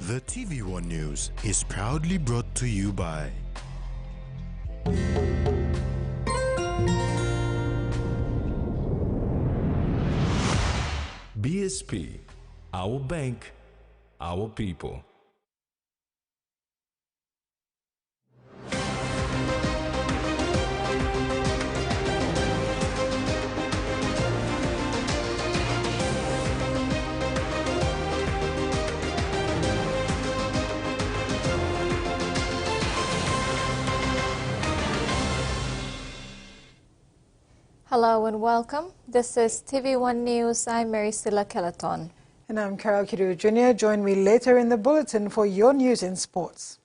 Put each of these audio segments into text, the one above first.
The TVWAN News is proudly brought to you by BSP, our bank, our people. Hello and welcome. This is TV1 News. I'm Maricela Kelaton. And I'm Carol Kiru Jr. Join me later in the bulletin for your news in sports.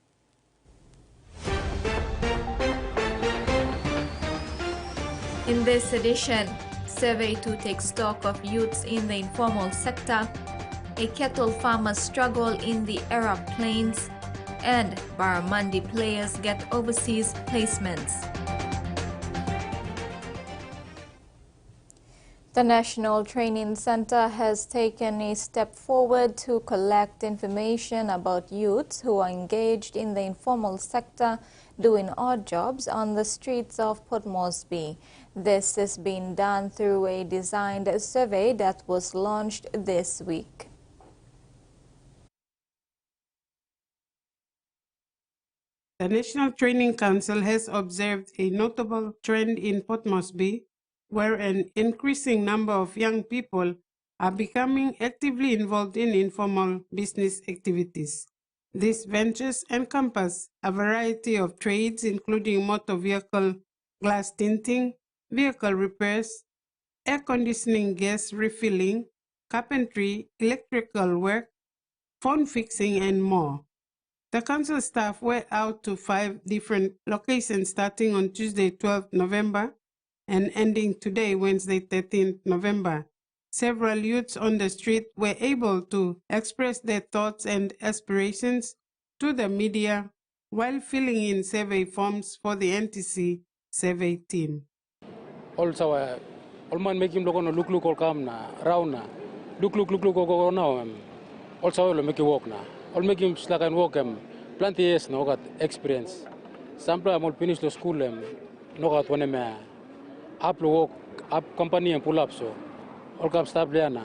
In this edition, survey to take stock of youths in the informal sector, a cattle farmer's struggle in the Arab Plains, and Barramundi players get overseas placements. The National Training Center has taken a step forward to collect information about youths who are engaged in the informal sector doing odd jobs on the streets of Port Moresby. This is being done through a designed survey that was launched this week. The National Training Council has observed a notable trend in Port Moresby, where an increasing number of young people are becoming actively involved in informal business activities. These ventures encompass a variety of trades, including motor vehicle glass tinting, vehicle repairs, air conditioning gas refilling, carpentry, electrical work, phone fixing, and more. The council staff were out to 5 different locations starting on Tuesday, 12 November, and ending today, Wednesday, 13th November. Several youths on the street were able to express their thoughts and aspirations to the media while filling in survey forms for the NTC survey team. Also, all man making look all come na round na look go now. Also, all make walk na all making slack and walk plenty years no got experience. Sample I'm all finished the school no got one me up work up company and pull up so all come stop there na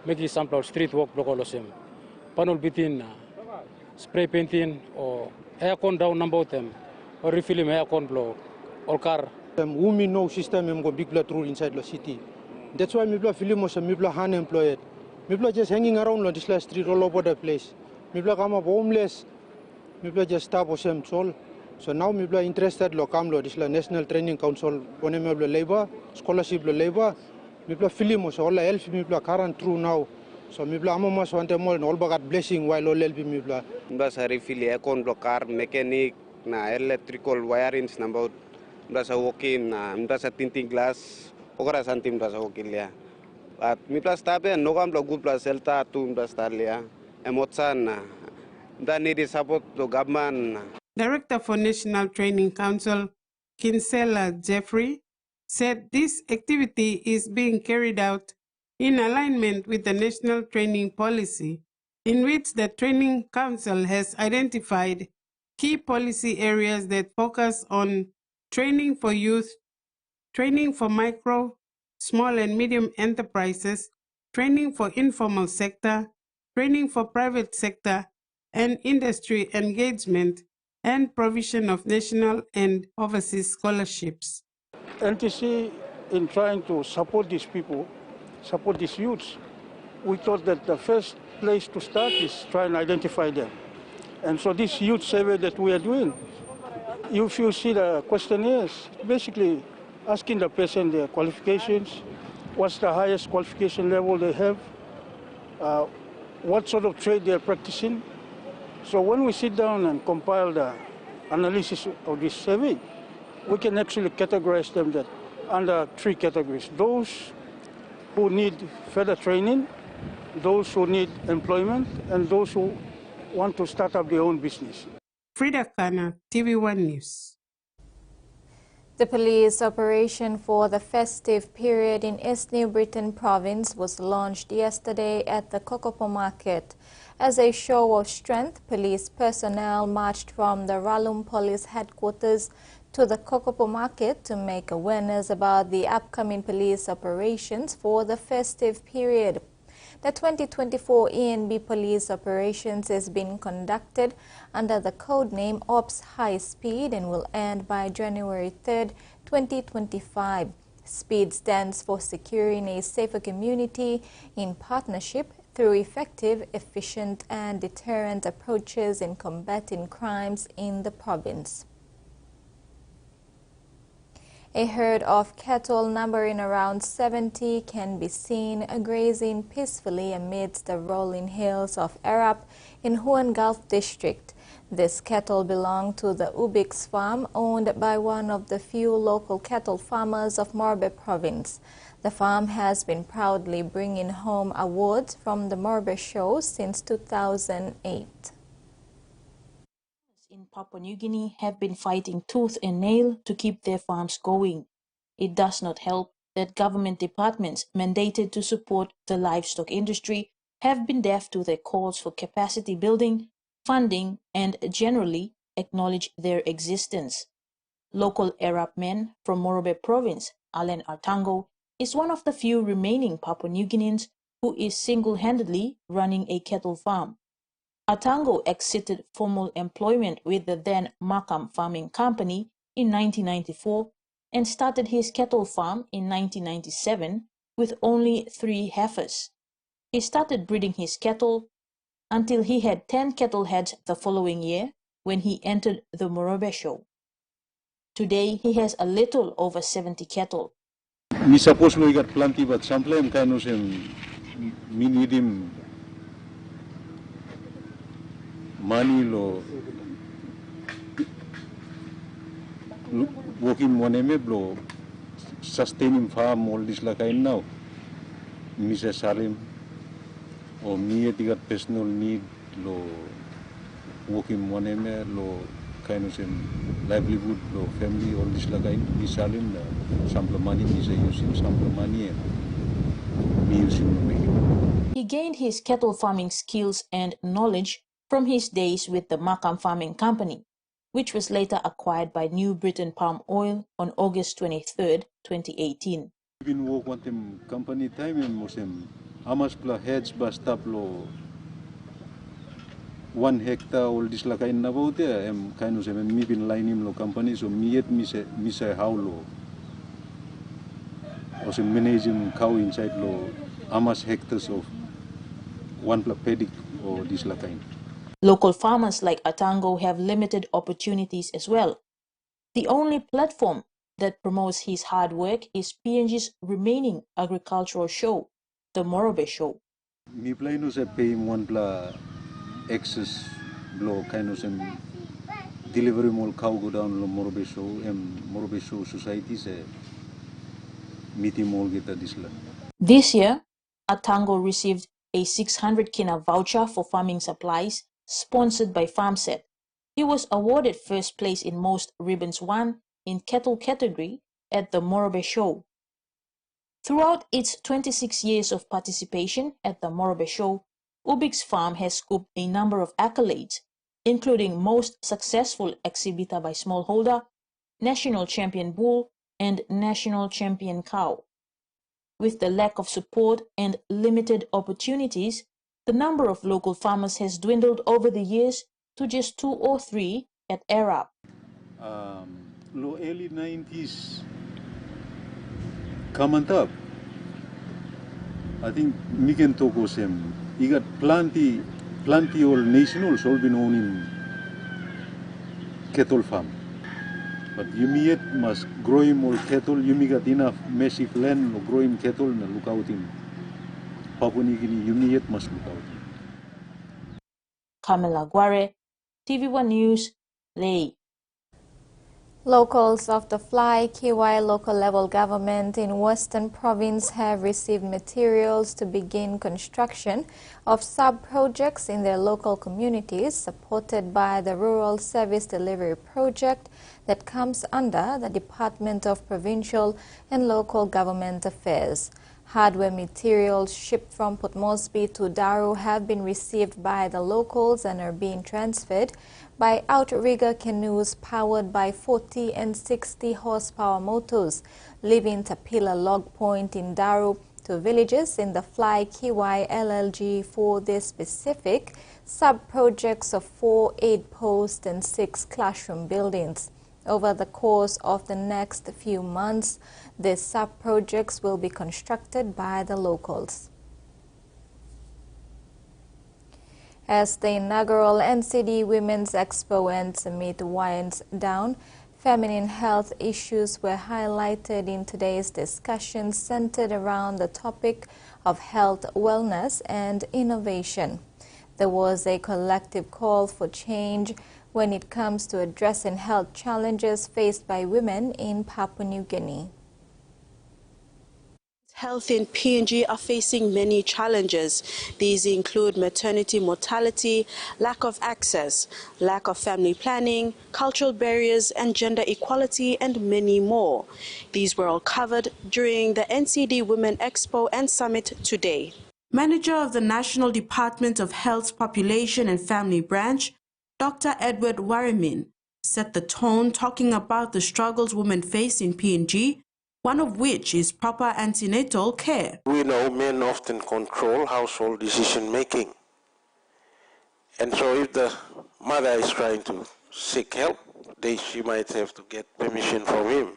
make sample street walk block all same panel bitin spray painting or aircon down number them or refilling aircon blow or car. We know system go big blood rule inside the city. That's why people feel most people are unemployed. People just hanging around on this street all over the place. People come up homeless. People just stop us all. So now people are interested lo come lo this National Training Council one labor scholarship labor. People feel most all help people current through now. So people are want them all bagat blessing while all help people. Bas refill aircon block car mechanic na electrical wirings number Mbasa walking na mbasa tinting glass okra santim mbasa walking lia at mi plus tabe no kam lo good plus selta tu mbasa lia emotsan na da need support to government. Director for National Training Council, Kinsella Jeffrey, said this activity is being carried out in alignment with the National Training Policy, in which the Training Council has identified key policy areas that focus on training for youth, training for micro, small and medium enterprises, training for informal sector, training for private sector and industry engagement, and provision of national and overseas scholarships. NTC, in trying to support these people, support these youths, we thought that the first place to start is try and identify them. And so this youth survey that we are doing, if you see the questionnaires, basically asking the person their qualifications, what's the highest qualification level they have, what sort of trade they're practicing. So when we sit down and compile the analysis of this survey, we can actually categorize them that under 3 categories. Those who need further training, those who need employment, and those who want to start up their own business. Frida Kana, TV1 News. The police operation for the festive period in East New Britain province was launched yesterday at the Kokopo Market. As a show of strength, police personnel marched from the Ralum Police Headquarters to the Kokopo Market to make awareness about the upcoming police operations for the festive period. The 2024 ENB police operations is being conducted under the codename Ops High Speed and will end by January 3rd, 2025. SPEED stands for Securing a Safer Community in Partnership through effective, efficient and deterrent approaches in combating crimes in the province. A herd of cattle numbering around 70 can be seen grazing peacefully amidst the rolling hills of Arab in Huon Gulf District. These cattle belong to the Ubix farm, owned by one of the few local cattle farmers of Morobe province. The farm has been proudly bringing home awards from the Morobe show since 2008. In Papua New Guinea have been fighting tooth and nail to keep their farms going. It does not help that government departments mandated to support the livestock industry have been deaf to their calls for capacity building, funding, and generally acknowledge their existence. Local Arab man from Morobe province, Alen Artango, is one of the few remaining Papua New Guineans who is single-handedly running a cattle farm. Artango exited formal employment with the then Makam Farming Company in 1994 and started his cattle farm in 1997 with only 3 heifers. He started breeding his cattle until he had 10 cattle heads the following year when he entered the Morobe show. Today he has a little over 70 cattle. We suppose we got plenty, but sometimes kind of we need him money lo working money me lo sustaining farm all this like I now. Misa Salim or me got personal need lo working money me lo kind of livelihood lo family all this like I Salim sample money misa using sample money me using to make it. He gained his cattle farming skills and knowledge from his days with the Makam Farming Company, which was later acquired by New Britain Palm Oil on August 23, 2018. Been work with them company time and mosem amas pla heads bastap lo 1 hectare all this like in about there am kind of me been line him lo company so me yet misa how lo also managing cow inside lo amas hectares of 1 pla paddock or this like in. Local farmers like Artango have limited opportunities as well. The only platform that promotes his hard work is PNG's remaining agricultural show, the Morobe show. Me play no se pay 1 pla excess blow kind of delivery mall cow go down lo Morobe show and Morobe show society se meeting mall get this la. This year, Artango received a 600 kina voucher for farming supplies sponsored by FarmSet. He was awarded first place in most ribbons won in cattle category at the Morobe show. Throughout its 26 years of participation at the Morobe show, Ubix Farm has scooped a number of accolades, including most successful exhibitor by smallholder, national champion bull, and national champion cow. With the lack of support and limited opportunities, the number of local farmers has dwindled over the years to just 2 or 3 at Arab. Low early 90s come on top. I think we can talk about him. He got plenty all nationals all been owning cattle farm. But you yet must grow him all cattle. You got enough massive land to grow him cattle and look out him. Papua New Guinea, you yet must look out him. Kamala Guare, TVWAN News, Ley. Locals of the Fly KY local level government in Western Province have received materials to begin construction of sub-projects in their local communities supported by the Rural Service Delivery Project that comes under the Department of Provincial and Local Government Affairs. Hardware materials shipped from Port Moresby to Daru have been received by the locals and are being transferred by outrigger canoes powered by 40 and 60 horsepower motors, leaving Tapila Log Point in Daru to villages in the Fly Kiwai LLG for their specific sub-projects of 4 aid posts and 6 classroom buildings. Over the course of the next few months, these sub-projects will be constructed by the locals. As the inaugural NCD Women's Expo and Summit winds down, feminine health issues were highlighted in today's discussion centered around the topic of health, wellness and innovation. There was a collective call for change when it comes to addressing health challenges faced by women in Papua New Guinea. Health in PNG are facing many challenges. These include maternity mortality, lack of access, lack of family planning, cultural barriers and gender equality, and many more. These were all covered during the NCD Women Expo and Summit today. Manager of the National Department of Health's Population and Family Branch, Dr. Edward Warimin, set the tone talking about the struggles women face in PNG, one of which is proper antenatal care. We know men often control household decision making. And so if the mother is trying to seek help, she might have to get permission from him.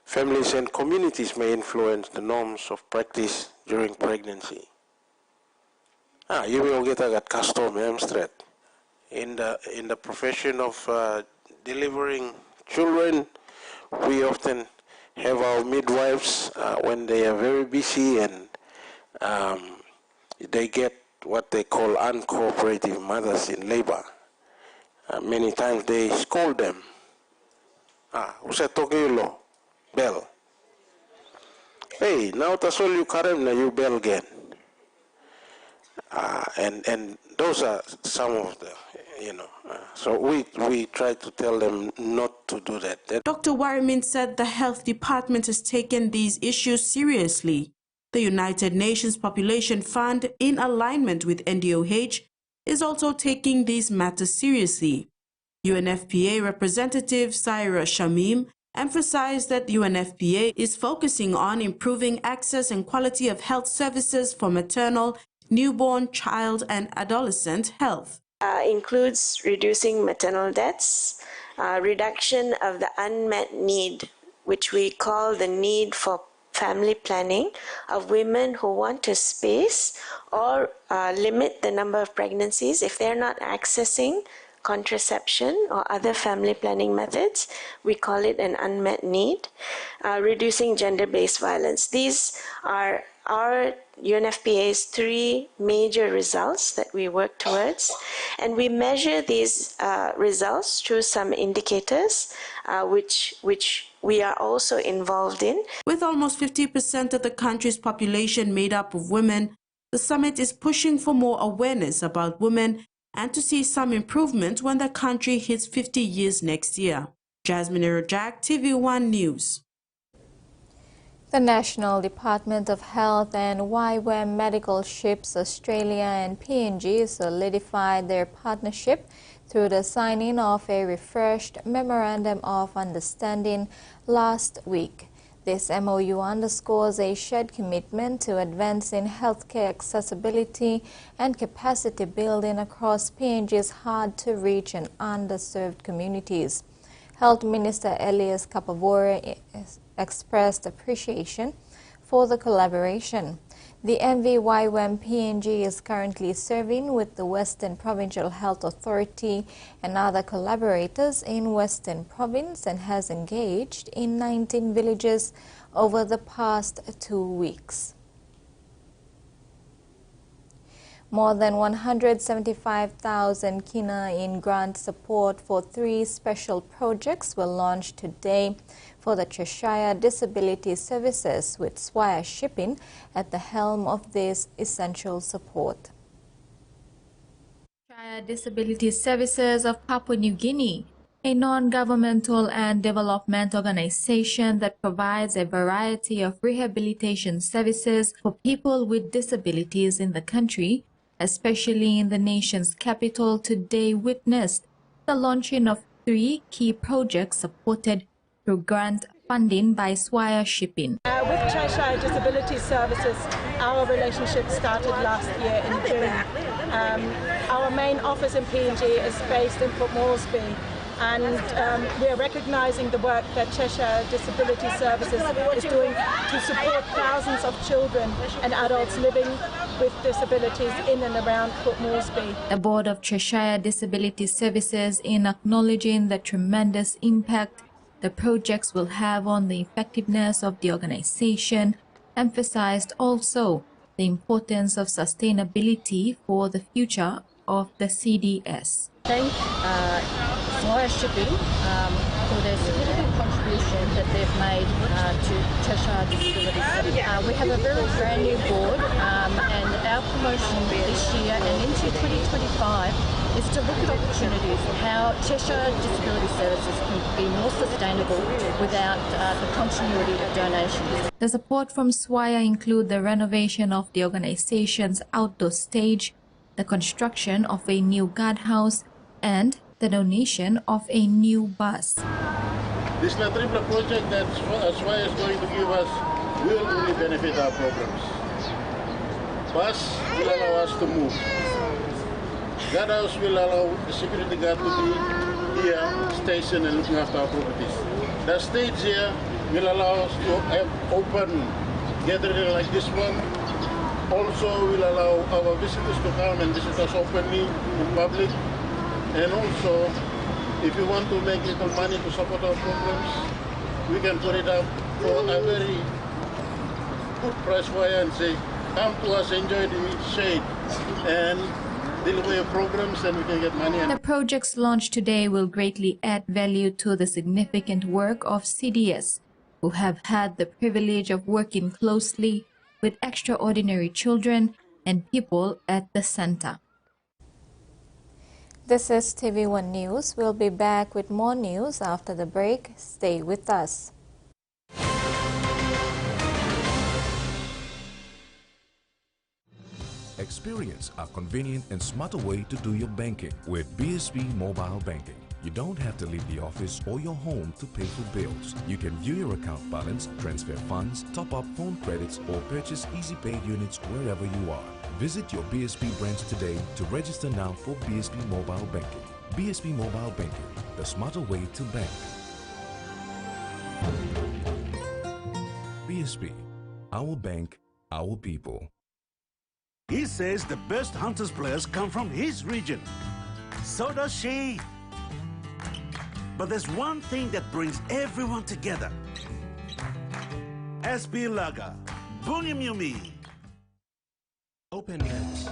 Families and communities may influence the norms of practice during pregnancy. You will get a custom, I'm straight. In the profession of delivering children, we often have our midwives when they are very busy and they get what they call uncooperative mothers in labor. Many times they scold them. Usa tokilo bell. Hey, now that's all you karem na you bell again. And those are some of the, so we try to tell them not to do that. Dr. Warimin said the health department has taken these issues seriously. The United Nations Population Fund, in alignment with NDOH, is also taking these matters seriously. UNFPA representative Saira Shamim emphasized that UNFPA is focusing on improving access and quality of health services for maternal, newborn, child and adolescent health. Includes reducing maternal deaths, reduction of the unmet need, which we call the need for family planning of women who want to space or limit the number of pregnancies if they're not accessing contraception or other family planning methods. We call it an unmet need. Reducing gender-based violence. These are our UNFPA's 3 major results that we work towards, and we measure these results through some indicators which we are also involved in. With almost 50% of the country's population made up of women, the summit is pushing for more awareness about women and to see some improvement when the country hits 50 years next year. Jasmine Erojak, TVWAN News. The National Department of Health and YWAM Medical Ships Australia and PNG solidified their partnership through the signing of a refreshed Memorandum of Understanding last week. This MOU underscores a shared commitment to advancing healthcare accessibility and capacity building across PNG's hard-to-reach and underserved communities. Health Minister Elias Kapavore expressed appreciation for the collaboration. The MVYWAM PNG is currently serving with the Western Provincial Health Authority and other collaborators in Western Province and has engaged in 19 villages over the past 2 weeks. More than 175,000 kina in grant support for 3 special projects were launched today for the Cheshire Disability Services, with Swire Shipping at the helm of this essential support. Cheshire Disability Services of Papua New Guinea, a non-governmental and development organization that provides a variety of rehabilitation services for people with disabilities in the country, especially in the nation's capital, today witnessed the launching of 3 key projects supported through grant funding by Swire Shipping. With Cheshire Disability Services, our relationship started last year in June. Our main office in PNG is based in Port Moresby, and we are recognising the work that Cheshire Disability Services is doing to support thousands of children and adults living with disabilities in and around Port Moresby. The Board of Cheshire Disability Services, in acknowledging the tremendous impact the projects will have on the effectiveness of the organization, emphasized also the importance of sustainability for the future of the CDS. Thank Swire Shipping for their significant contribution that they've made to Cheshire Disability Services. We have a very brand new board, and our promotion this year and into 2025 is to look at opportunities, how Cheshire Disability Services can be more sustainable without the continuity of donations. The support from Swire include the renovation of the organization's outdoor stage, the construction of a new guardhouse, and the donation of a new bus. This La Tripla project that Swire is going to give us will really benefit our programs. Bus will allow us to move. Guardhouse will allow the security guard to be here, stationed and looking after our properties. The stage here will allow us to have open gathering like this one. Also will allow our visitors to come and visit us openly in public. And also, if you want to make little money to support our programs, we can put it up for a very good price for you and say, come to us, enjoy the shade and deliver your programs, and we can get money. The projects launched today will greatly add value to the significant work of CDS, who have had the privilege of working closely with extraordinary children and people at the center. This is TV1 News. We'll be back with more news after the break. Stay with us. Experience a convenient and smarter way to do your banking with BSP Mobile Banking. You don't have to leave the office or your home to pay for bills. You can view your account balance, transfer funds, top up phone credits, or purchase easy paid units wherever you are. Visit your BSP branch today to register now for BSP Mobile Banking. BSP Mobile Banking, the smarter way to bank. BSP, our bank, our people. He says the best Hunters players come from his region. So does she. But there's one thing that brings everyone together. SB Lager, Bunyamyumi. Open nets.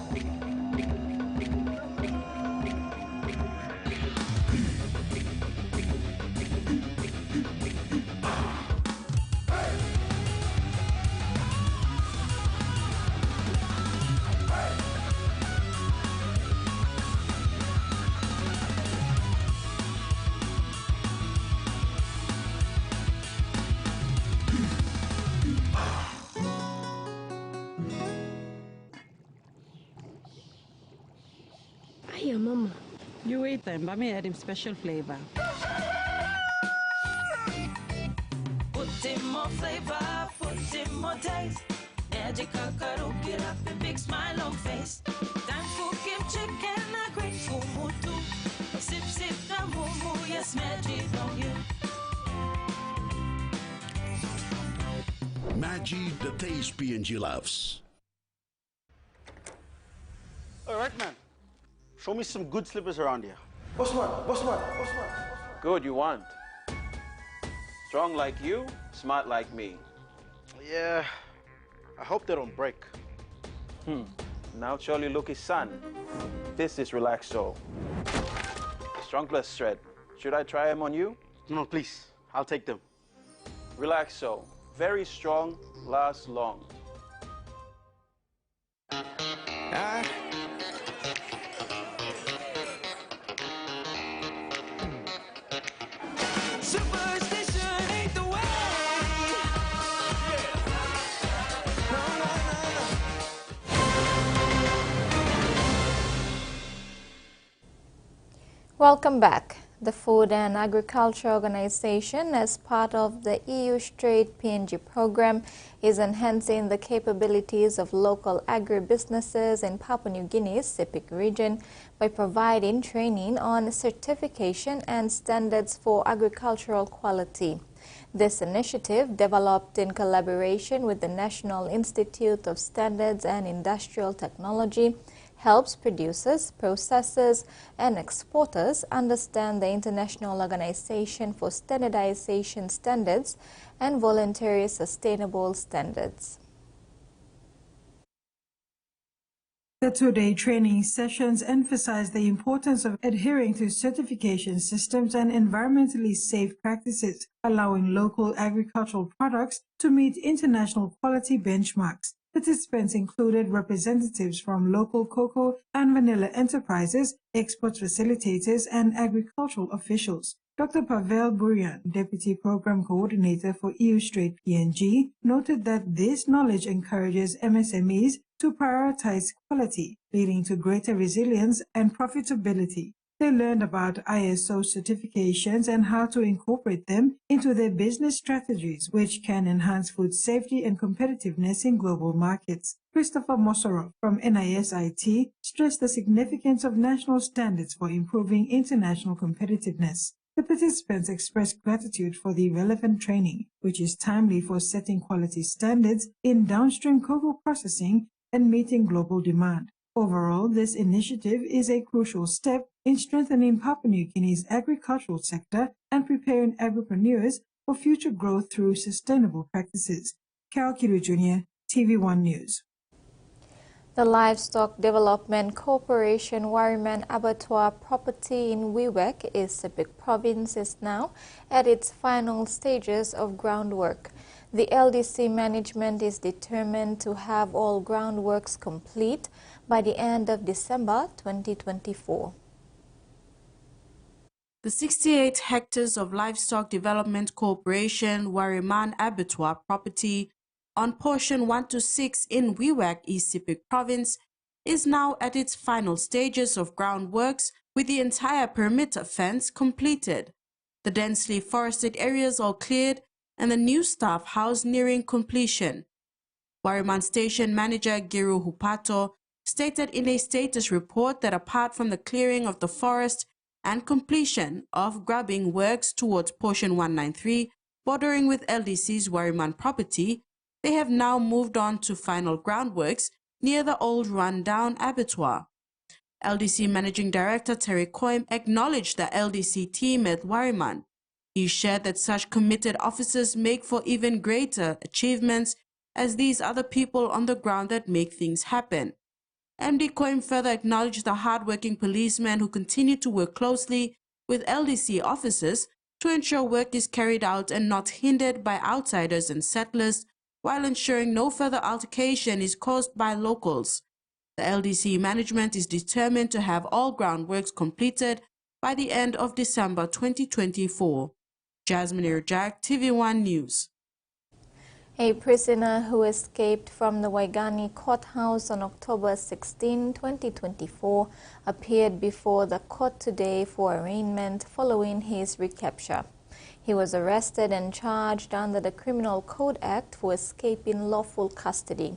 Hiya, Mama. You eat them, but me add him special flavor. Put in more flavor, put in more taste. Magic get up a big smile on face. Time for give chicken a great kumutu. Sip, sip, the moo, yes, magic on you. Maggi, the taste PNG loves. All right, man. Show me some good slippers around here. Boss man, boss man, boss man. Good, you want. Strong like you, smart like me. Yeah, I hope they don't break. Now surely look his son. This is Relaxo. Strong plus thread. Should I try them on you? No, please. I'll take them. Relaxo. Very strong, lasts long. Superstition ain't the way. Welcome back. The Food and Agriculture Organization, as part of the EU Straight PNG program, is enhancing the capabilities of local agribusinesses in Papua New Guinea's Pacific region by providing training on certification and standards for agricultural quality. This initiative, developed in collaboration with the National Institute of Standards and Industrial Technology, helps producers, processors, and exporters understand the International Organization for Standardization Standards and voluntary sustainable standards. The two-day training sessions emphasize the importance of adhering to certification systems and environmentally safe practices, allowing local agricultural products to meet international quality benchmarks. Participants included representatives from local cocoa and vanilla enterprises, export facilitators, and agricultural officials. Dr. Pavel Burian, Deputy Program Coordinator for EU Straight PNG, noted that this knowledge encourages MSMEs to prioritize quality, leading to greater resilience and profitability. They learned about ISO certifications and how to incorporate them into their business strategies, which can enhance food safety and competitiveness in global markets. Christopher Mosorov from NISIT stressed the significance of national standards for improving international competitiveness. The participants expressed gratitude for the relevant training, which is timely for setting quality standards in downstream cocoa processing and meeting global demand. Overall, this initiative is a crucial step in strengthening Papua New Guinea's agricultural sector and preparing agripreneurs for future growth through sustainable practices. Carol Kiru Jr., TV1 News. The Livestock Development Corporation Wariman Abattoir property in Wewak, East Sepik Province, is now at its final stages of groundwork. The LDC management is determined to have all groundworks complete by the end of December 2024. The 68 hectares of Livestock Development Corporation Wariman Abattoir property on portion 1 to 6 in Wewak, East Sepik Province, is now at its final stages of groundworks, with the entire perimeter fence completed, the densely forested areas all cleared, and the new staff house nearing completion. Wariman Station Manager Giru Hupato stated in a status report that apart from the clearing of the forest and completion of grubbing works towards portion 193 bordering with LDC's Wariman property, they have now moved on to final groundworks near the old rundown abattoir. LDC Managing Director Terry Coim acknowledged the LDC team at Wariman. He shared that such committed officers make for even greater achievements, as these are the people on the ground that make things happen. MD Coim further acknowledged the hard-working policemen who continue to work closely with LDC officers to ensure work is carried out and not hindered by outsiders and settlers, while ensuring no further altercation is caused by locals. The LDC management is determined to have all groundworks completed by the end of December 2024. Jasmine Irjak, TV1 News. A prisoner who escaped from the Waigani courthouse on October 16, 2024, appeared before the court today for arraignment following his recapture. He was arrested and charged under the Criminal Code Act for escaping lawful custody.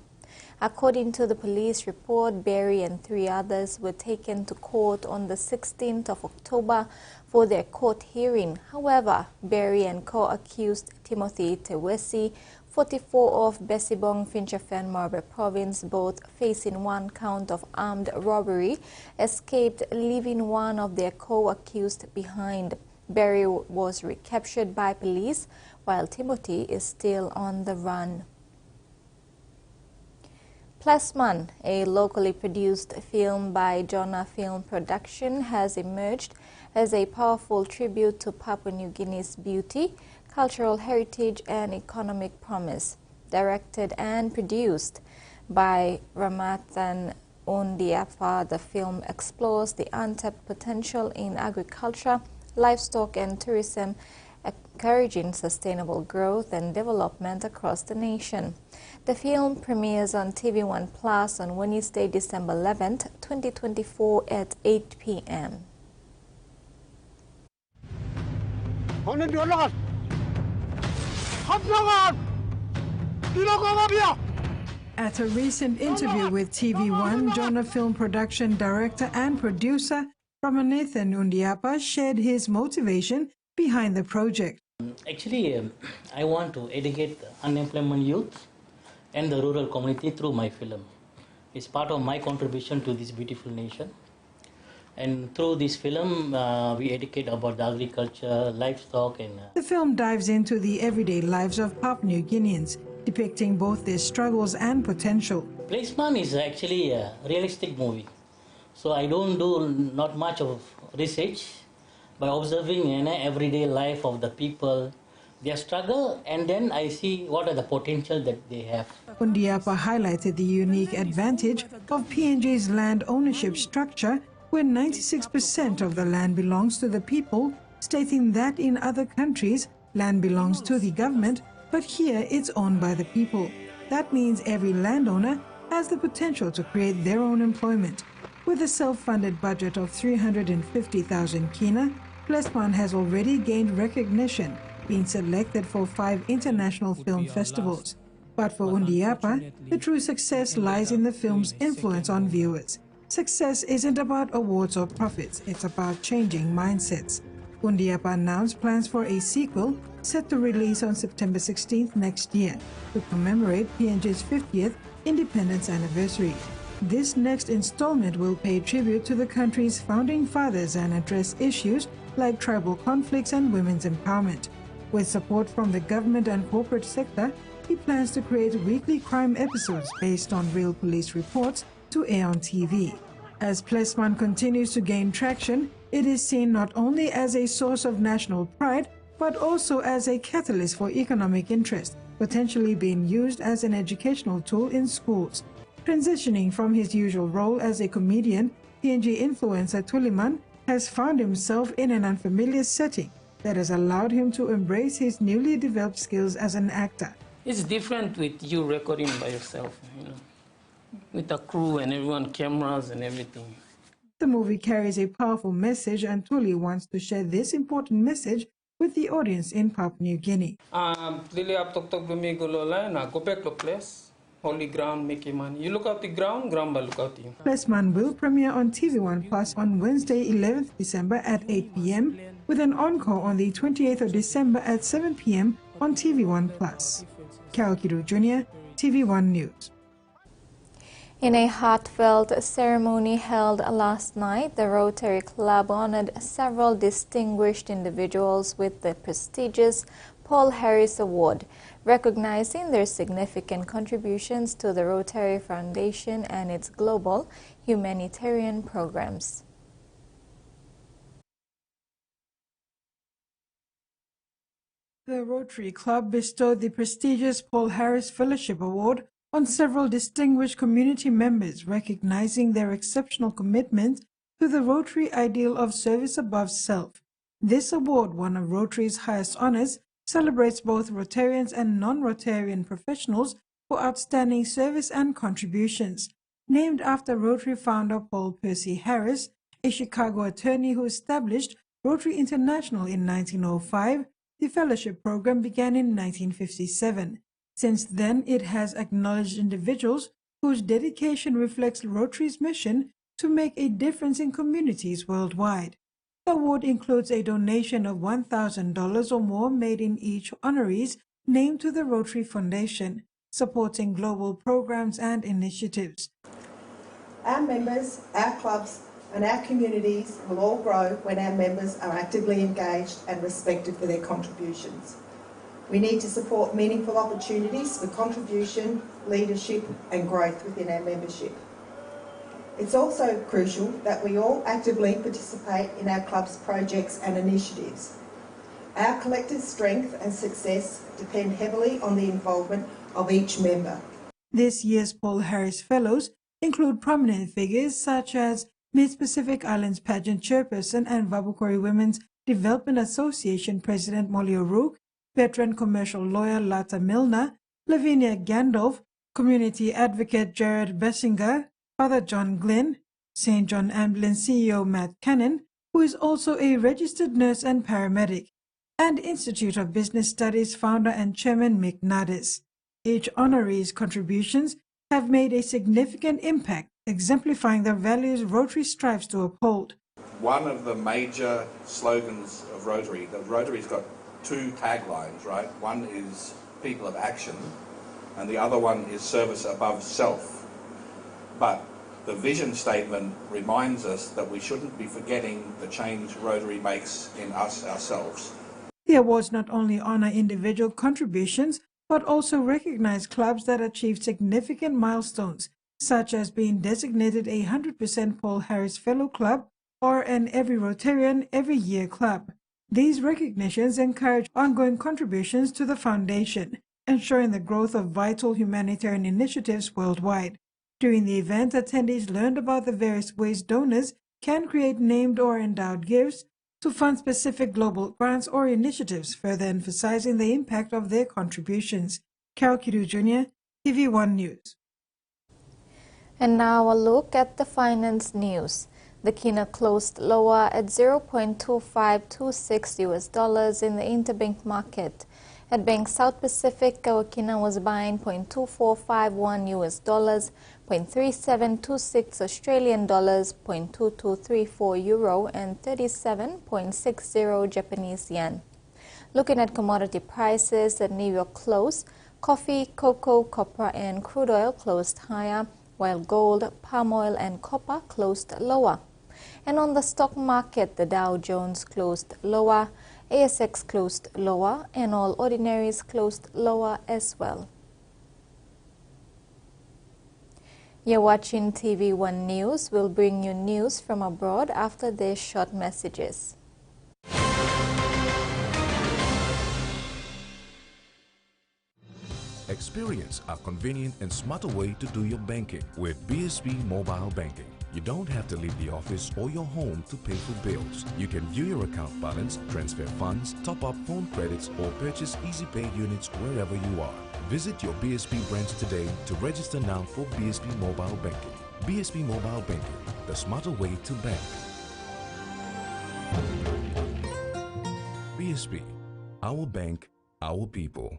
According to the police report, Barry and 3 others were taken to court on the 16th of October for their court hearing. However, Barry and co-accused Timothy Tewesi, 44 of Besibong, Finchafen, Marbe Province, both facing 1 count of armed robbery, escaped, leaving one of their co-accused behind. Barry was recaptured by police, while Timothy is still on the run. Plasman, a locally produced film by Jonah Film Production, has emerged as a powerful tribute to Papua New Guinea's beauty, cultural heritage, and economic promise. Directed and produced by Ramathan Undiapa, the film explores the untapped potential in agriculture, livestock and tourism, encouraging sustainable growth and development across the nation. The film premieres on TVWAN Plus on Wednesday, December 11th, 2024 at 8 p.m. At a recent interview with TVWAN, Jonah film production director and producer Ramanathan Undiapa shared his motivation behind the project. Actually, I want to educate unemployment youth and the rural community through my film. It's part of my contribution to this beautiful nation. And through this film, we educate about the agriculture, livestock, and... The film dives into the everyday lives of Papua New Guineans, depicting both their struggles and potential. Placement is actually a realistic movie. So I don't do not much of research by observing everyday life of the people, their struggle, and then I see what are the potential that they have. Undiapa highlighted the unique advantage of PNG's land ownership structure, where 96% of the land belongs to the people, stating that in other countries, land belongs to the government, but here it's owned by the people. That means every landowner has the potential to create their own employment. With a self-funded budget of 350,000 kina, Plesman has already gained recognition, being selected for 5 international film festivals. But for Undiapa, the true success lies in the film's influence on viewers. Success isn't about awards or profits, it's about changing mindsets. Undiapa announced plans for a sequel set to release on September 16th next year to commemorate PNG's 50th independence anniversary. This next installment will pay tribute to the country's founding fathers and address issues like tribal conflicts and women's empowerment. With support from the government and corporate sector, he plans to create weekly crime episodes based on real police reports to air on TV. As Plesman continues to gain traction, it is seen not only as a source of national pride, but also as a catalyst for economic interest, potentially being used as an educational tool in schools. Transitioning from his usual role as a comedian, PNG influencer Tuliman has found himself in an unfamiliar setting that has allowed him to embrace his newly developed skills as an actor. It's different with you recording by yourself, with a crew and everyone, cameras and everything. The movie carries a powerful message, and Tuli wants to share this important message with the audience in Papua New Guinea. Holy ground, make money. You look out the ground, ground will look out you. Plesman will premiere on TVWAN Plus on Wednesday, 11th December at 8 p.m. with an encore on the 28th of December at 7 p.m. on TVWAN Plus. Kaokiru Jr., TVWAN News. In a heartfelt ceremony held last night, the Rotary Club honored several distinguished individuals with the prestigious Paul Harris Award, recognizing their significant contributions to the Rotary Foundation and its global humanitarian programs. The Rotary Club bestowed the prestigious Paul Harris Fellowship Award on several distinguished community members, recognizing their exceptional commitment to the Rotary ideal of service above self. This award, one of Rotary's highest honors, celebrates both Rotarians and non-Rotarian professionals for outstanding service and contributions. Named after Rotary founder Paul Percy Harris, a Chicago attorney who established Rotary International in 1905, the fellowship program began in 1957. Since then, it has acknowledged individuals whose dedication reflects Rotary's mission to make a difference in communities worldwide. The award includes a donation of $1,000 or more made in each honorees named to the Rotary Foundation, supporting global programs and initiatives. Our members, our clubs and our communities will all grow when our members are actively engaged and respected for their contributions. We need to support meaningful opportunities for contribution, leadership and growth within our membership. It's also crucial that we all actively participate in our club's projects and initiatives. Our collective strength and success depend heavily on the involvement of each member. This year's Paul Harris Fellows include prominent figures such as Miss Pacific Islands pageant chairperson and Vabukori Women's Development Association President Molly O'Rourke, veteran commercial lawyer Lata Milner, Lavinia Gandalf, community advocate Jared Bessinger, Father John Glynn, St. John Ambulance CEO Matt Cannon, who is also a registered nurse and paramedic, and Institute of Business Studies founder and chairman Mick Nardis. Each honoree's contributions have made a significant impact, exemplifying the values Rotary strives to uphold. One of the major slogans of Rotary, the Rotary's got two taglines, right? One is people of action, and the other one is service above self. But the vision statement reminds us that we shouldn't be forgetting the change Rotary makes in us ourselves. The awards not only honor individual contributions, but also recognize clubs that achieve significant milestones, such as being designated a 100% Paul Harris Fellow Club or an Every Rotarian Every Year Club. These recognitions encourage ongoing contributions to the foundation, ensuring the growth of vital humanitarian initiatives worldwide. During the event, attendees learned about the various ways donors can create named or endowed gifts to fund specific global grants or initiatives, further emphasizing the impact of their contributions. Carol Kidu Jr., TVWAN News. And now a look at the finance news. The Kina closed lower at $0.2526 in the interbank market. At Bank South Pacific, our Kina was buying $0.2451, $0.3726 Australian dollars, $0.2234 euro, and 37.60 Japanese yen. Looking at commodity prices at New York close, coffee, cocoa, copper, and crude oil closed higher, while gold, palm oil, and copper closed lower. And on the stock market, the Dow Jones closed lower, ASX closed lower, and all ordinaries closed lower as well. You're watching TV1 News. We'll bring you news from abroad after these short messages. Experience a convenient and smarter way to do your banking with BSP Mobile Banking. You don't have to leave the office or your home to pay for bills. You can view your account balance, transfer funds, top up phone credits, or purchase Easy Pay units wherever you are. Visit your BSP branch today to register now for BSP Mobile Banking. BSP Mobile Banking, the smarter way to bank. BSP, our bank, our people.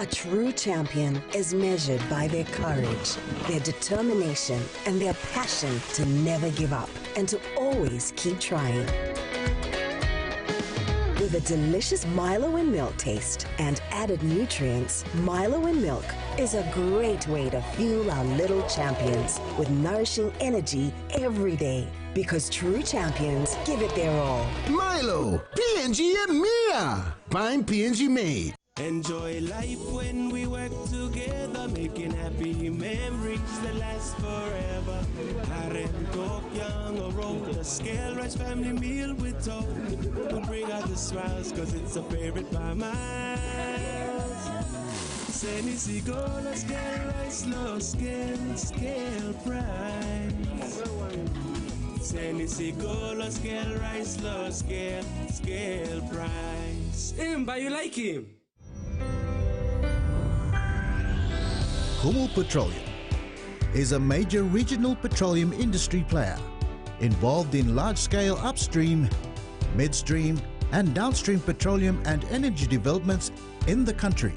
A true champion is measured by their courage, their determination, and their passion to never give up and to always keep trying. With a delicious Milo in milk taste and added nutrients, Milo in milk is a great way to fuel our little champions with nourishing energy every day. Because true champions give it their all. Milo, P&G and Mia. Find P&G made. Enjoy life when we work together, making happy memories that last forever. Harem talk young or roll the scale rice family meal with talk. We'll bring out the smiles cause it's a favorite by miles. Seni sigola scale rice low scale price. Seni sigola scale rice low scale price. But you like him? Hummel Petroleum is a major regional petroleum industry player involved in large-scale upstream, midstream and downstream petroleum and energy developments in the country.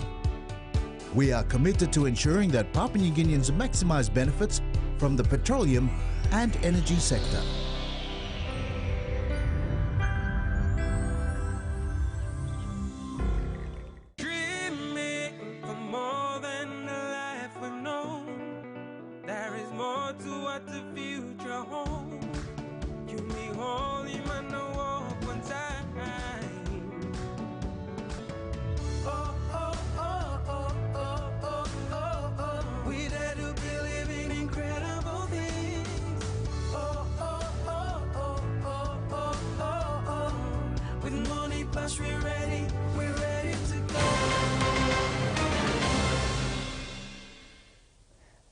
We are committed to ensuring that Papua New Guineans maximize benefits from the petroleum and energy sector.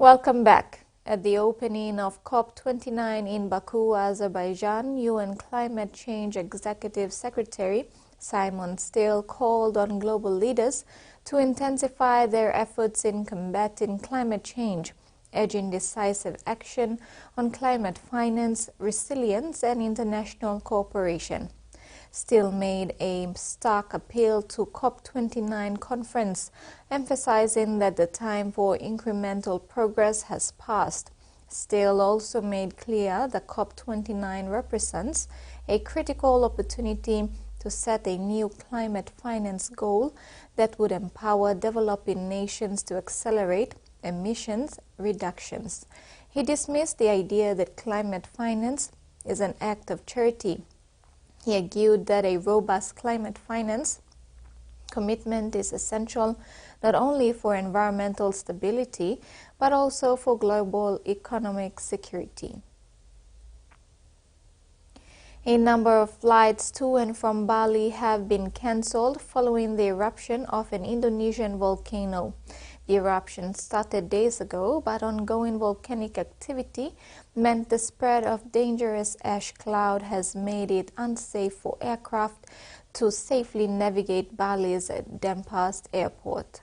Welcome back. At the opening of COP29 in Baku, Azerbaijan, UN Climate Change Executive Secretary Simon Still called on global leaders to intensify their efforts in combating climate change, urging decisive action on climate finance, resilience, and international cooperation. Still made a stark appeal to COP29 conference, emphasizing that the time for incremental progress has passed. Still also made clear that COP29 represents a critical opportunity to set a new climate finance goal that would empower developing nations to accelerate emissions reductions. He dismissed the idea that climate finance is an act of charity. He argued that a robust climate finance commitment is essential not only for environmental stability, but also for global economic security. A number of flights to and from Bali have been cancelled following the eruption of an Indonesian volcano. The eruption started days ago, but ongoing volcanic activity meant the spread of dangerous ash cloud has made it unsafe for aircraft to safely navigate Bali's Denpasar airport.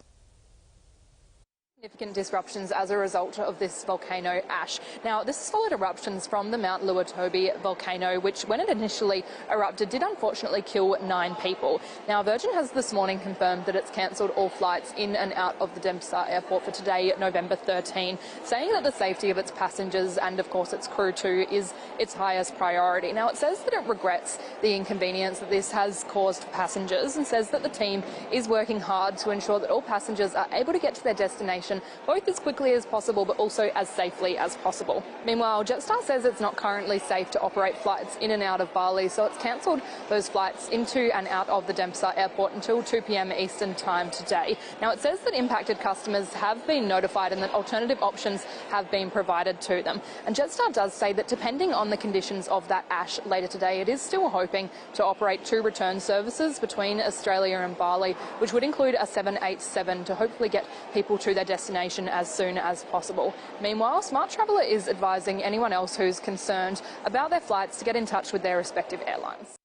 Significant disruptions as a result of this volcano ash. Now, this has followed eruptions from the Mount Luatobi volcano, which, when it initially erupted, did unfortunately kill 9 people. Now, Virgin has this morning confirmed that it's cancelled all flights in and out of the Denpasar airport for today, November 13, saying that the safety of its passengers and, of course, its crew too is its highest priority. Now, it says that it regrets the inconvenience that this has caused passengers and says that the team is working hard to ensure that all passengers are able to get to their destination both as quickly as possible but also as safely as possible. Meanwhile, Jetstar says it's not currently safe to operate flights in and out of Bali, so it's cancelled those flights into and out of the Denpasar airport until 2 p.m. Eastern time today. Now, it says that impacted customers have been notified and that alternative options have been provided to them. And Jetstar does say that depending on the conditions of that ash later today, it is still hoping to operate 2 return services between Australia and Bali, which would include a 787 to hopefully get people to their destination as soon as possible. Meanwhile, Smart Traveller is advising anyone else who's concerned about their flights to get in touch with their respective airlines.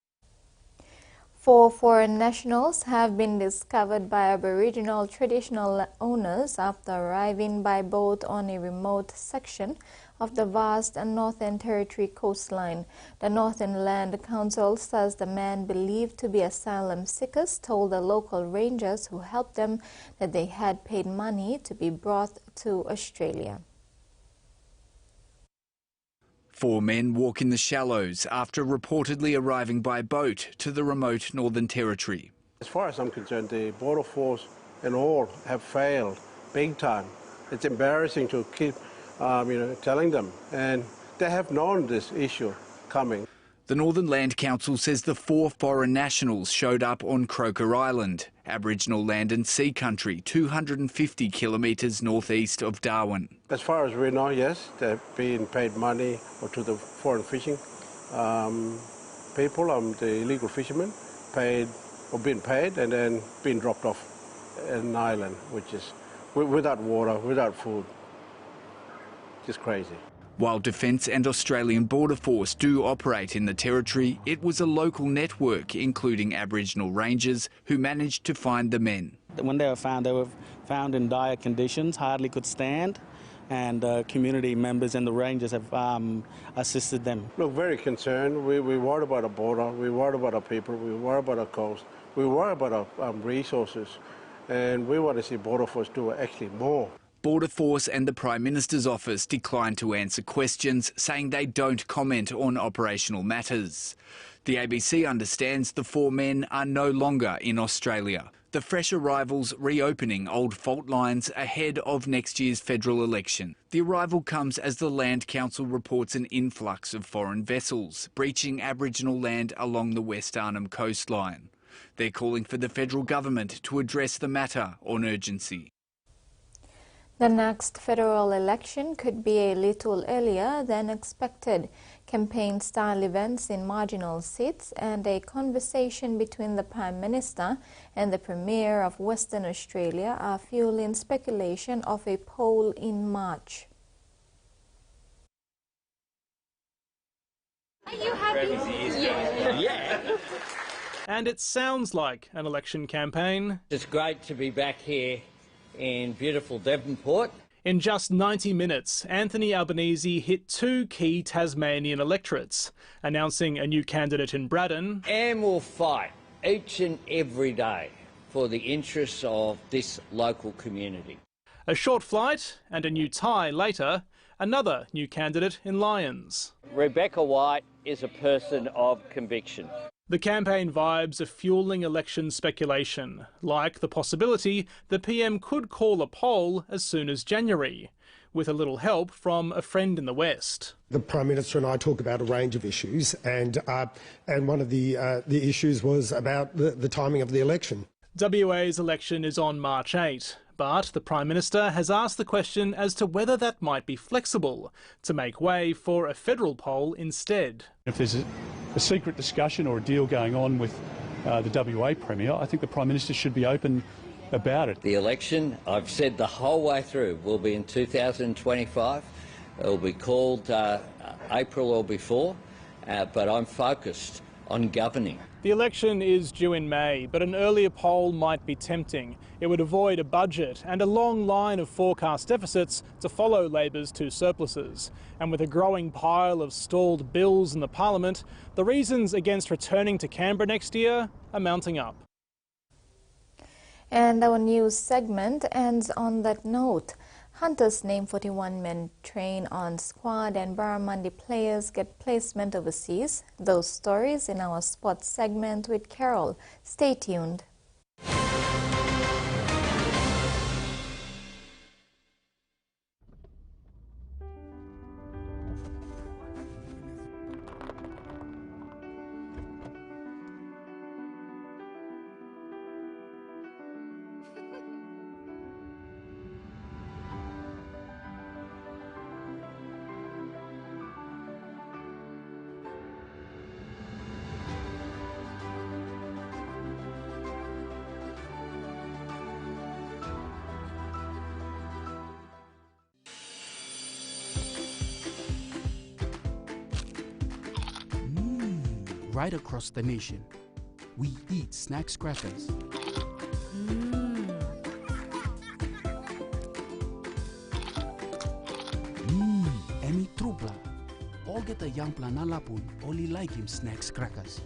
4 foreign nationals have been discovered by Aboriginal traditional owners after arriving by boat on a remote section of the vast Northern Territory coastline. The Northern Land Council says the men believed to be asylum seekers told the local rangers who helped them that they had paid money to be brought to Australia. 4 men walk in the shallows after reportedly arriving by boat to the remote Northern Territory. As far as I'm concerned, the Border Force and all have failed big time. It's embarrassing to keep telling them, and they have known this issue coming. The Northern Land Council says the 4 foreign nationals showed up on Croker Island, Aboriginal land and sea country, 250 kilometres northeast of Darwin. As far as we know, yes, they've been paid money or to the foreign fishing people, the illegal fishermen, paid or been paid and then been dropped off an island, which is without water, without food. Just crazy. While Defence and Australian Border Force do operate in the territory, it was a local network, including Aboriginal rangers, who managed to find the men. When they were found in dire conditions, hardly could stand, and community members and the rangers have assisted them. Look, very concerned. We worry about our border, we worry about our people, we worry about our coast, we worry about our resources, and we want to see Border Force do actually more. Border Force and the Prime Minister's office declined to answer questions, saying they don't comment on operational matters. The ABC understands the 4 men are no longer in Australia. The fresh arrivals reopening old fault lines ahead of next year's federal election. The arrival comes as the Land Council reports an influx of foreign vessels breaching Aboriginal land along the West Arnhem coastline. They're calling for the federal government to address the matter on urgency. The next federal election could be a little earlier than expected. Campaign-style events in marginal seats and a conversation between the Prime Minister and the Premier of Western Australia are fueling speculation of a poll in March. you happy? Yeah. And it sounds like an election campaign. It's great to be back here in beautiful Devonport. In just 90 minutes, Anthony Albanese hit 2 key Tasmanian electorates, announcing a new candidate in Braddon. And will fight each and every day for the interests of this local community. A short flight and a new tie later, another new candidate in Lyons. Rebecca White is a person of conviction. The campaign vibes are fuelling election speculation, like the possibility the PM could call a poll as soon as January, with a little help from a friend in the West. The Prime Minister and I talk about a range of issues, and one of the issues was about the timing of the election. WA's election is on March 8, but the Prime Minister has asked the question as to whether that might be flexible to make way for a federal poll instead. If there's a secret discussion or a deal going on with the WA Premier, I think the Prime Minister should be open about it. The election, I've said the whole way through, will be in 2025. It will be called April or before, but I'm focused on governing. The election is due in May, but an earlier poll might be tempting. It would avoid a budget and a long line of forecast deficits to follow Labor's 2 surpluses. And with a growing pile of stalled bills in the Parliament, the reasons against returning to Canberra next year are mounting up. And our news segment ends on that note. Hunters name 41 men train on squad and Barramundi players get placement overseas. Those stories in our sports segment with Carol. Stay tuned. Right across the nation, we eat snacks crackers. Emi trupla. All get a young plan alapun, only like him snacks crackers.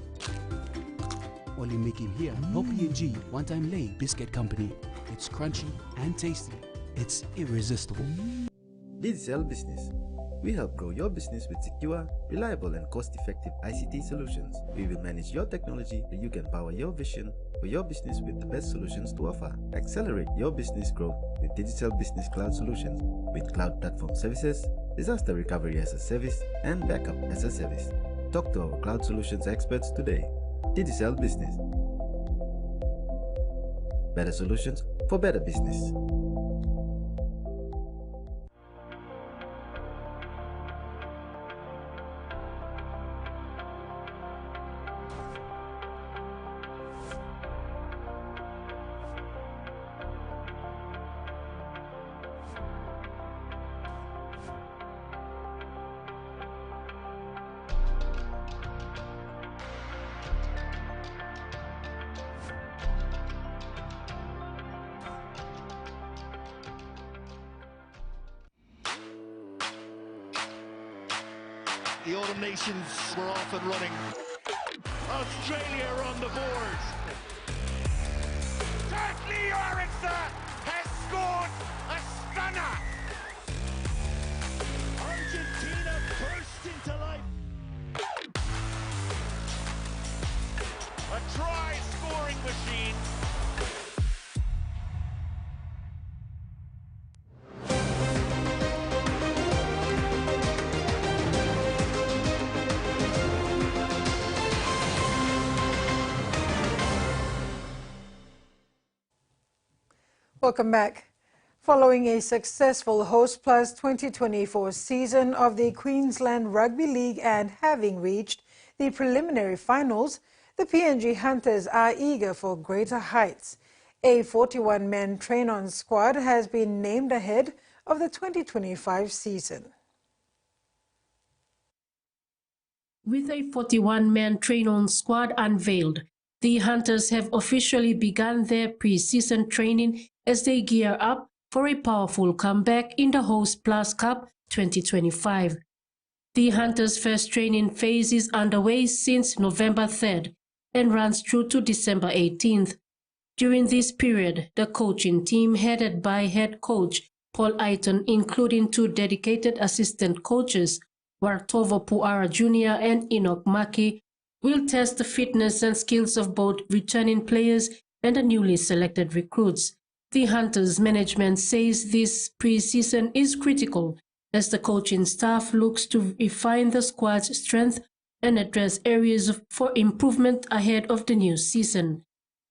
Only make him here, no P&G, one-time lay biscuit company. It's crunchy and tasty. It's irresistible. Digital Business. We help grow your business with secure, reliable and cost-effective ICT solutions. We will manage your technology so you can power your vision for your business with the best solutions to offer. Accelerate your business growth with Digital Business Cloud Solutions with cloud platform services, disaster recovery as a service and backup as a service. Talk to our cloud solutions experts today. Digital Business. Better solutions for better business. The Autumn Nations were off and running. Australia are on the board. Certainly Orense has scored a stunner. Argentina burst into life. A try-scoring machine. Welcome back. Following a successful Host Plus 2024 season of the Queensland Rugby League and having reached the preliminary finals, the PNG Hunters are eager for greater heights. A 41-man train-on squad has been named ahead of the 2025 season. With a 41-man train-on squad unveiled, the Hunters have officially begun their pre-season training as they gear up for a powerful comeback in the Host Plus Cup 2025. The Hunters' first training phase is underway since November 3rd and runs through to December 18th. During this period, the coaching team headed by head coach Paul Aiton, including 2 dedicated assistant coaches, Wartovo Puara Jr. and Enoch Maki, will test the fitness and skills of both returning players and the newly selected recruits. The Hunters management says this pre-season is critical as the coaching staff looks to refine the squad's strength and address areas for improvement ahead of the new season.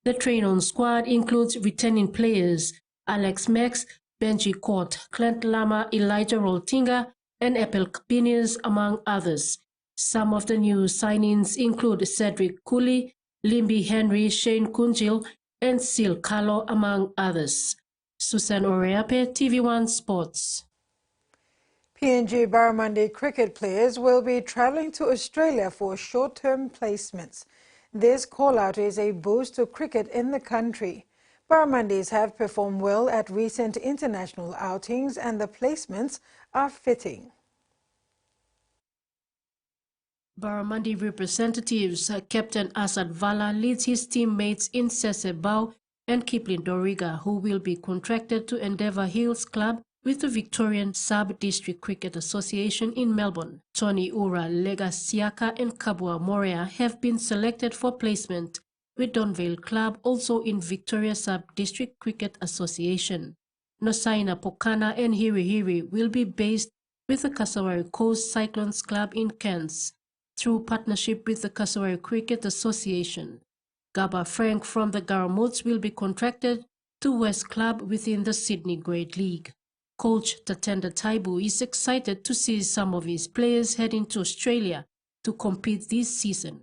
The train-on squad includes returning players Alex Max, Benji Court, Clint Lama, Elijah Roltinga, and Apple Cabiniers, among others. Some of the new signings include Cedric Cooley, Limby Henry, Shane Kunjil, and Sil Carlo, among others. Susan Oreape, TV1 Sports. PNG Barramundi cricket players will be travelling to Australia for short-term placements. This call-out is a boost to cricket in the country. Barramundis have performed well at recent international outings and the placements are fitting. Barramundi representatives Captain Asad Vala leads his teammates in Sesebao and Kipling Doriga, who will be contracted to Endeavour Hills Club with the Victorian Sub-District Cricket Association in Melbourne. Tony Ura, Lega Siaka and Kabua Moria have been selected for placement with Donvale Club, also in Victoria Sub-District Cricket Association. Nosaina Pokana and Hiri will be based with the Kasawari Coast Cyclones Club in Cairns through partnership with the Kasawari Cricket Association. Gaba Frank from the Garamoots will be contracted to West Club within the Sydney Grade League. Coach Tatenda Taibu is excited to see some of his players heading to Australia to compete this season,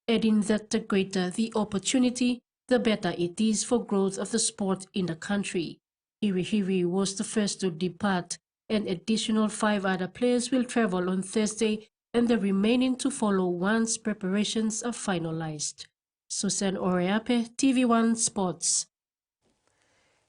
adding that the greater the opportunity, the better it is for growth of the sport in the country. Hiri was the first to depart. An additional 5 other players will travel on Thursday and the remaining to follow once preparations are finalized. Susan Oreape, TV1 Sports.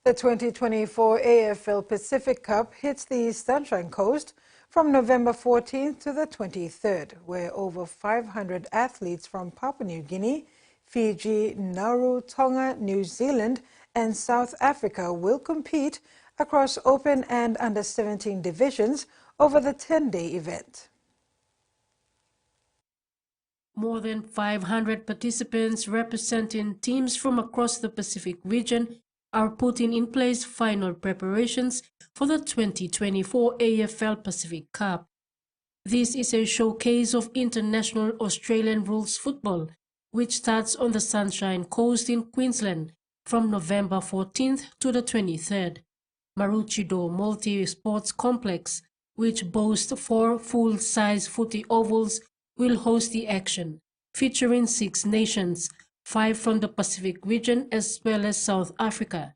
The 2024 AFL Pacific Cup hits the Sunshine Coast from November 14th to the 23rd, where over 500 athletes from Papua New Guinea, Fiji, Nauru, Tonga, New Zealand, and South Africa will compete across open and under-17 divisions over the 10-day event. More than 500 participants representing teams from across the Pacific region are putting in place final preparations for the 2024 AFL Pacific Cup. This is a showcase of international Australian rules football, which starts on the Sunshine Coast in Queensland from November 14th to the 23rd. Maroochydore Multi-Sports Complex, which boasts 4 full-size footy ovals, will host the action, featuring 6 nations, 5 from the Pacific region as well as South Africa,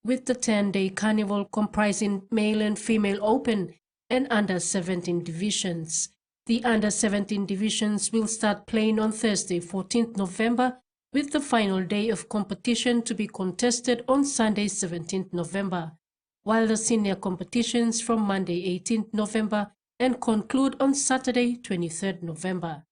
with the 10-day carnival comprising male and female open and under-17 divisions. The under-17 divisions will start playing on Thursday, 14th November, with the final day of competition to be contested on Sunday, 17th November, while the senior competitions from Monday, 18th November, and conclude on Saturday, 23rd November.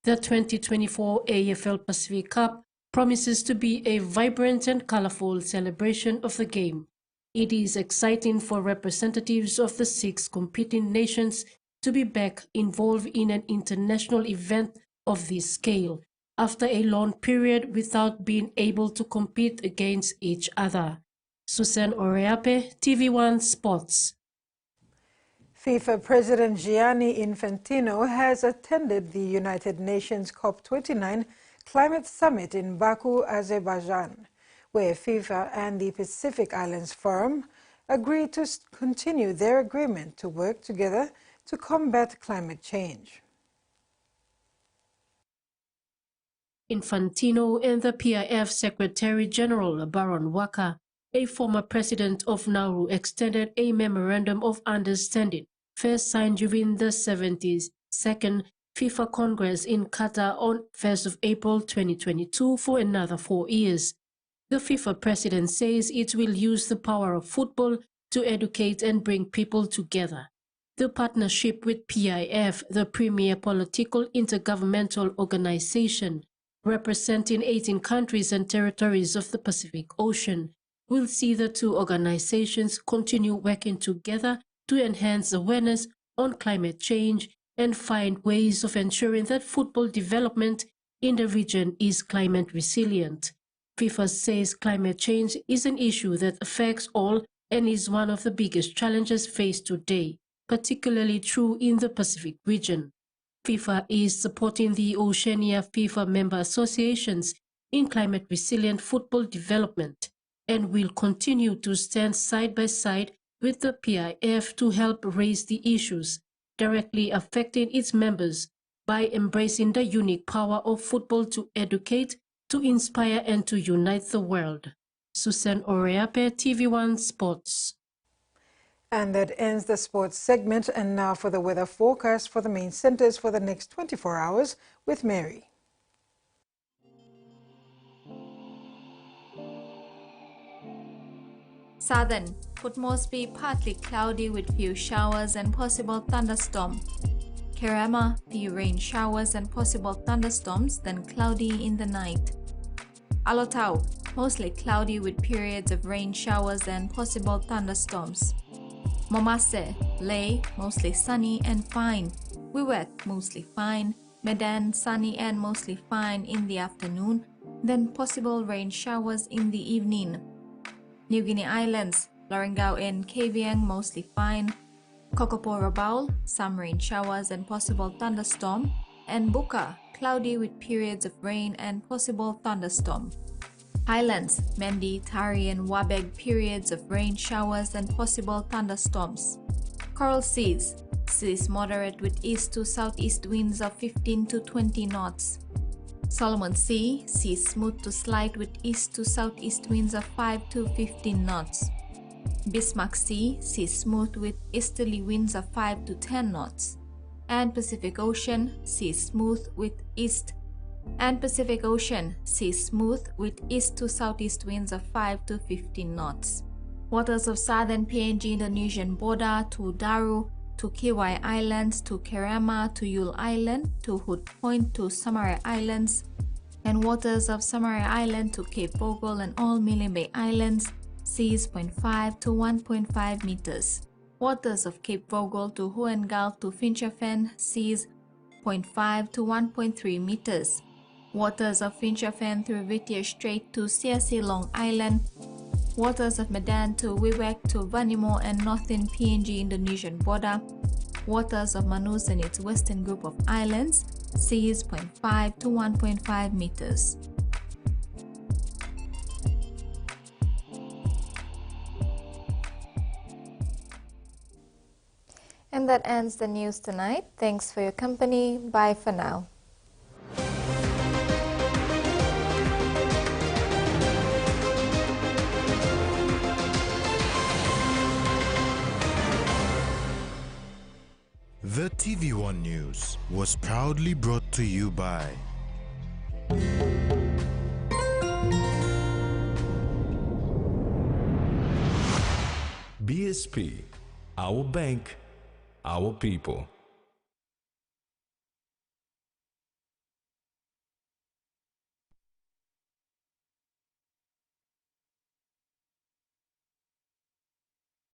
The 2024 AFL Pacific Cup promises to be a vibrant and colorful celebration of the game. It is exciting for representatives of the 6 competing nations to be back involved in an international event of this scale after a long period without being able to compete against each other. Susan Oreape, TV1 Sports. FIFA President Gianni Infantino has attended the United Nations COP29 Climate Summit in Baku, Azerbaijan, where FIFA and the Pacific Islands Forum agreed to continue their agreement to work together to combat climate change. Infantino and the PIF Secretary General Baron Waka, a former president of Nauru, extended a memorandum of understanding first signed during the 72nd FIFA Congress in Qatar on 1st of April 2022 for another 4 years. The FIFA president says it will use the power of football to educate and bring people together. The partnership with PIF, the premier political intergovernmental organization representing 18 countries and territories of the Pacific Ocean, will see the two organizations continue working together to enhance awareness on climate change and find ways of ensuring that football development in the region is climate resilient. FIFA says climate change is an issue that affects all and is one of the biggest challenges faced today, particularly true in the Pacific region. FIFA is supporting the Oceania FIFA member associations in climate resilient football development and will continue to stand side by side with the PIF to help raise the issues directly affecting its members by embracing the unique power of football to educate, to inspire and to unite the world. Susan Oreape, TV1 Sports. And that ends the sports segment. And now for the weather forecast for the main centers for the next 24 hours with Mary. Southern could most be partly cloudy with few showers and possible thunderstorm. Kerama, few rain showers and possible thunderstorms, then cloudy in the night. Alotau, mostly cloudy with periods of rain showers and possible thunderstorms. Momase, Ley, mostly sunny and fine. Wewak, mostly fine. Medan, sunny and mostly fine in the afternoon, then possible rain showers in the evening. New Guinea Islands, Lorengau and Kavieng, mostly fine. Kokopo Rabaul, some rain showers and possible thunderstorm. And Buka, cloudy with periods of rain and possible thunderstorm. Highlands, Mendi, Tari and Wabeg, periods of rain showers and possible thunderstorms. Coral Seas, seas moderate with east to southeast winds of 15 to 20 knots. Solomon Sea, seas smooth to slight with east to southeast winds of 5 to 15 knots. Bismarck Sea, seas smooth with easterly winds of 5 to 10 knots. And Pacific Ocean, seas smooth with east to southeast winds of 5 to 15 knots. Waters of southern PNG Indonesian border to Daru, to Kiwai Islands, to Kerama, to Yule Island, to Hood Point, to Samarai Islands, and waters of Samarai Island to Cape Vogel and all Milne Bay Islands, seas 0.5 to 1.5 meters. Waters of Cape Vogel to Huen Gulf to Finchafen, seas 0.5 to 1.3 meters. Waters of Finchafen through Whittier Strait to Siasi Long Island. Waters of Medan to Wewak to Vanimo and northern PNG Indonesian border. Waters of Manus and its western group of islands, seas 0.5 to 1.5 meters. And that ends the news tonight. Thanks for your company. Bye for now. The TVWAN News was proudly brought to you by BSP, our bank, our people.